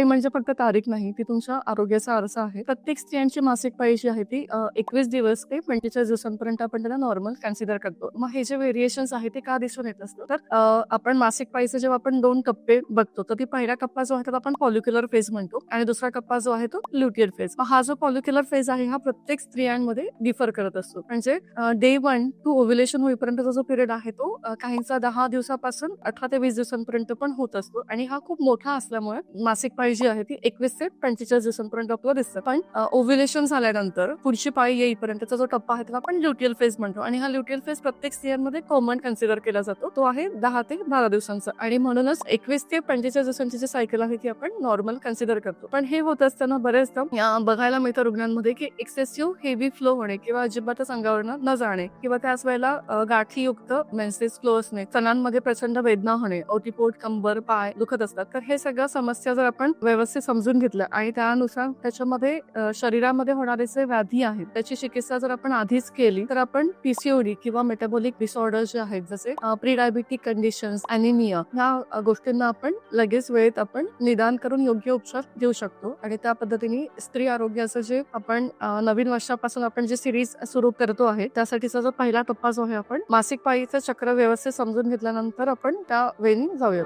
पाळी म्हणजे फक्त तारीख नाही, ती तुमच्या आरोग्याचा आरसा आहे. प्रत्येक स्त्रियांची मासिक पाळी जी आहे ती 21 दिवस ते 45 दिवसांपर्यंत आपण त्याला नॉर्मल कन्सिडर करतो. मग हे जे व्हेरिएशन्स आहे ते का दिसून येत असतं? तर आपण मासिक पाळीचे जेव्हा आपण 2 टप्पे बघतो, तर ती पहिला टप्पा जो आहे त्याला आपण फॉलिक्युलर फेज म्हणतो आणि दुसरा टप्पा जो आहे तो ल्युटियर फेज. हा जो फॉलिक्युलर फेज आहे हा प्रत्येक स्त्रियांमध्ये डिफर करत असतो. म्हणजे डे 1 टू ओव्ह्युलेशन होईपर्यंतचा जो पिरियड आहे तो काहींचा 10 दिवसापासून 18 ते 20 दिवसांपर्यंत पण होत असतो आणि हा खूप मोठा असल्यामुळे मासिक पाळी जी आहे ती 21 ते 45 दिवसांपर्यंत आपल्याला दिसतं. पण ओव्ह्युलेशन झाल्यानंतर पुढची पाळी येईपर्यंतचा जो टप्पा आहे त्याला आपण ल्युटियल फेज म्हणतो आणि हा ल्युटियल फेज प्रत्येक स्त्रियांमध्ये कॉमन कन्सिडर केला जातो. तो आहे 10 ते 12 दिवसांचा आणि म्हणूनच 21 ते 45 दिवसांची जी सायकल आहे ती आपण नॉर्मल कन्सिडर करतो. पण हे होत असताना बरेचदा बघायला मिळतं रुग्णांमध्ये की एक्सेसिव्ह हेवी फ्लो होणे किंवा अजिबातच अंगावरनं न जाणे किंवा त्याच वेळेला गाठीयुक्त मेन्सेस फ्लो असणे, स्तनांमध्ये प्रचंड वेदना होणे, ओटीपोट, कंबर, पाय दुखत असतात. तर हे सगळ्या समस्या जर आपण व्यवस्थित समजून घेतल्या आणि त्यानुसार त्याच्यामध्ये शरीरामध्ये होणारे जे व्याधी आहेत त्याची चिकित्सा जर आपण आधीच केली तर आपण पीसीओडी किंवा मेटाबॉलिक डिसऑर्डर जे आहेत जसे प्री डायबिटिक कंडिशन्स, अॅनिमिया ह्या गोष्टींना आपण लगेच वेळेत आपण निदान करून योग्य उपचार देऊ शकतो आणि त्या पद्धतीने स्त्री आरोग्याचं जे आपण नवीन वर्षापासून आपण जे सिरीज सुरू करतो आहे त्यासाठीचा जो पहिला टप्पा जो आहे आपण मासिक पाळीचं चक्र व्यवस्थित समजून घेतल्यानंतर आपण त्या वेळी जाऊया.